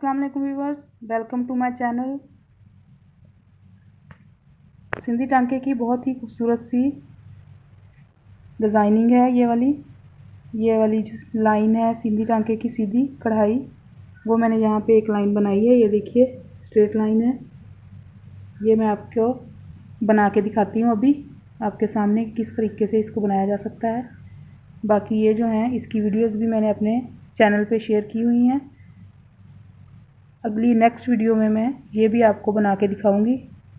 अस्सलाम वालेकुम viewers, welcome to my channel. Sindhi टांके की बहुत ही खूबसूरत सी डिज़ाइनिंग है ये वाली जो लाइन है सिंधी टांके की सीधी कढ़ाई, वो मैंने यहाँ पे एक लाइन बनाई है। ये देखिए स्ट्रेट लाइन है। ये मैं आपको बना के दिखाती हूँ अभी आपके सामने किस तरीके से इसको बनाया जा सकता है। बाकी ये जो हैं इसकी वीडियोस भी मैंने अपने चैनल पे शेयर की हुई हैं। अगली नेक्स्ट वीडियो में मैं ये भी आपको बना के दिखाऊंगी।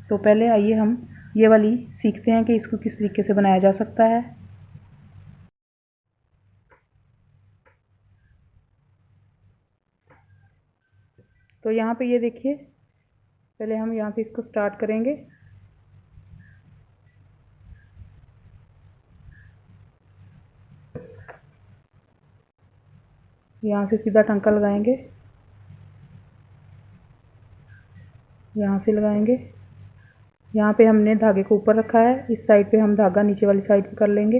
तो पहले आइए हम ये वाली सीखते हैं कि इसको किस तरीके से बनाया जा सकता है। तो यहाँ पे ये देखिए, पहले हम यहाँ से इसको स्टार्ट करेंगे। यहाँ से सीधा टंका लगाएंगे, यहाँ से लगाएंगे। यहाँ पे हमने धागे को ऊपर रखा है, इस साइड पे हम धागा नीचे वाली साइड पे कर लेंगे।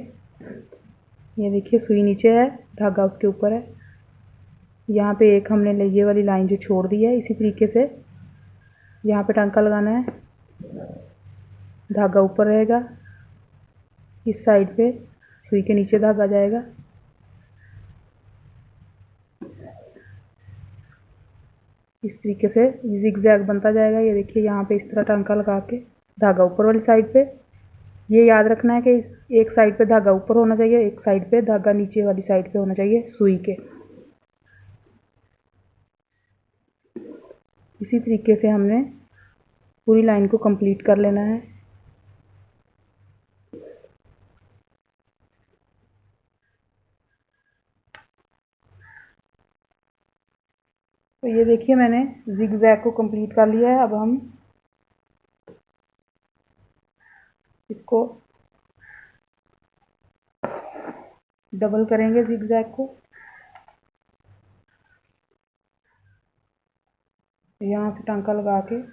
ये देखिए सुई नीचे है, धागा उसके ऊपर है। यहाँ पे एक हमने ये वाली लाइन जो छोड़ दी है, इसी तरीके से यहाँ पे टांका लगाना है। धागा ऊपर रहेगा, इस साइड पे सुई के नीचे धागा जाएगा। इस तरीके से जिग-जैग बनता जाएगा। ये देखिए यहाँ पे इस तरह टांका लगा के धागा ऊपर वाली साइड पे। ये याद रखना है कि एक साइड पे धागा ऊपर होना चाहिए, एक साइड पे धागा नीचे वाली साइड पे होना चाहिए सुई के। इसी तरीके से हमने पूरी लाइन को कंप्लीट कर लेना है। तो ये देखिए मैंने जिग-जैग को कंप्लीट कर लिया है। अब हम इसको डबल करेंगे जिग-जैग को। यहाँ से टांका लगा के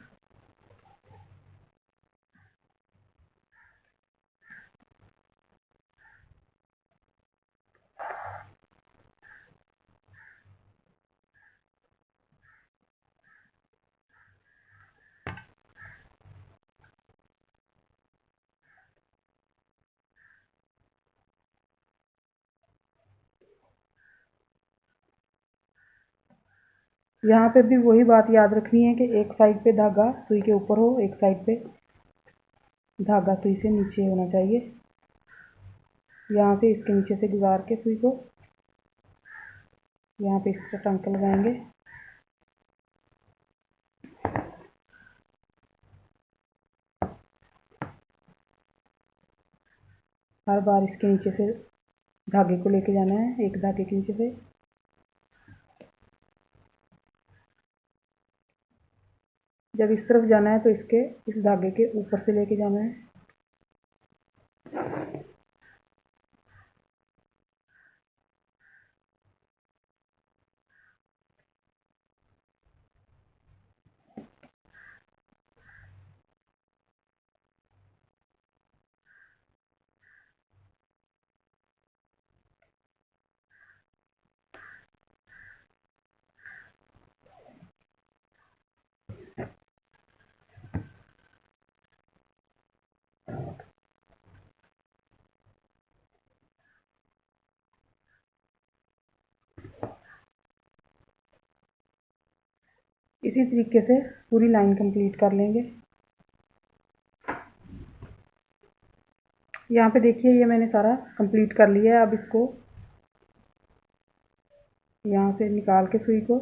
यहाँ पे भी वही बात याद रखनी है कि एक साइड पे धागा सुई के ऊपर हो, एक साइड पे धागा सुई से नीचे होना चाहिए। यहाँ से इसके नीचे से गुजार के सुई को यहाँ पे इस तरह टांका लगाएंगे। हर बार इसके नीचे से धागे को लेके जाना है, एक धागे के नीचे से। जब इस तरफ जाना है तो इसके इस धागे के ऊपर से लेके जाना है। इसी तरीके से पूरी लाइन कंप्लीट कर लेंगे। यहाँ पे देखिए ये मैंने सारा कंप्लीट कर लिया है। अब इसको यहाँ से निकाल के सुई को,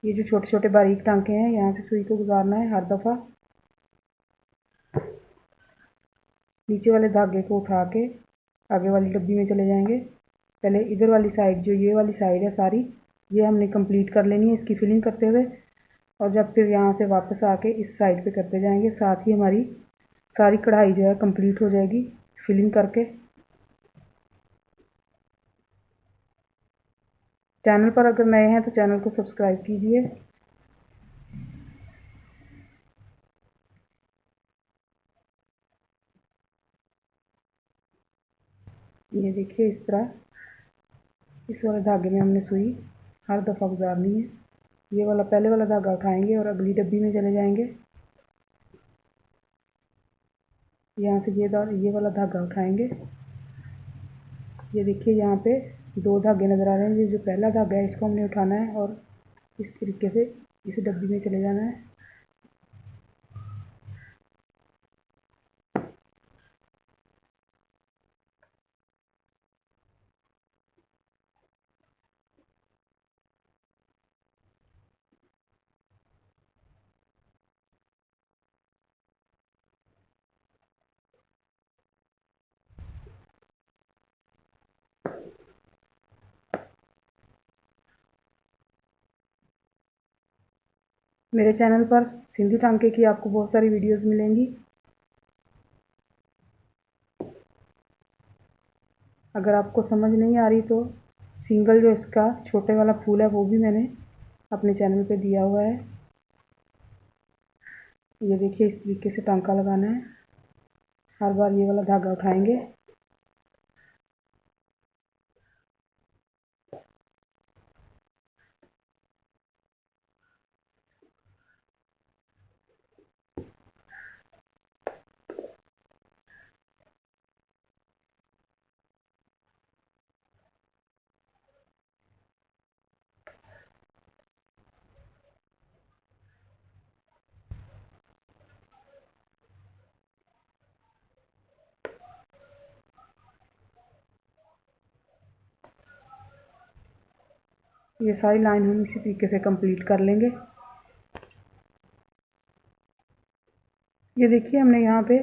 ये जो छोटे छोटे बारीक टांके हैं, यहाँ से सुई को गुजारना है हर दफ़ा। नीचे वाले धागे को उठा के आगे वाली डब्बी में चले जाएंगे। पहले इधर वाली साइड, जो ये वाली साइड है सारी, ये हमने कंप्लीट कर लेनी है इसकी फिलिंग करते हुए। और जब फिर यहाँ से वापस आके इस साइड पे करते जाएंगे, साथ ही हमारी सारी कढ़ाई जो है कंप्लीट हो जाएगी फिलिंग करके। चैनल पर अगर नए हैं तो चैनल को सब्सक्राइब कीजिए। ये देखिए इस तरह इस वाले धागे में हमने सुई हर दफ़ा गुजारनी है। ये वाला पहले वाला धागा उठाएंगे और अगली डब्बी में चले जाएंगे। यहाँ से ये वाला धागा उठाएंगे। ये देखिए यहाँ पे 2 धागे नज़र आ रहे हैं। ये जो पहला धागा है इसको हमने उठाना है और इस तरीके से इस डब्बी में चले जाना है। मेरे चैनल पर सिंधी टांके की आपको बहुत सारी वीडियोस मिलेंगी। अगर आपको समझ नहीं आ रही तो सिंगल जो इसका छोटे वाला फूल है वो भी मैंने अपने चैनल पे दिया हुआ है। ये देखिए इस तरीके से टांका लगाना है। हर बार ये वाला धागा उठाएंगे। ये सारी लाइन हम इसी तरीके से कंप्लीट कर लेंगे। ये देखिए हमने यहाँ पे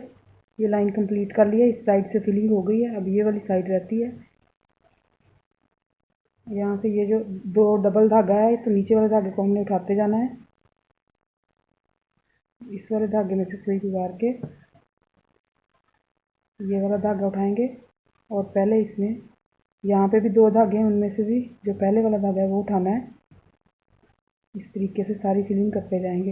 ये लाइन कंप्लीट कर लिया। इस साइड से फिलिंग हो गई है। अब ये वाली साइड रहती है। यहाँ से ये जो 2 डबल धागा है तो नीचे वाले धागे को हमने उठाते जाना है। इस वाले धागे में से सुई गुजार के ये वाला धागा उठाएंगे और पहले इसमें यहाँ पे भी 2 धागे हैं, उनमें से भी जो पहले वाला धागा है वो उठाना है। इस तरीके से सारी फिलिंग करते जाएंगे।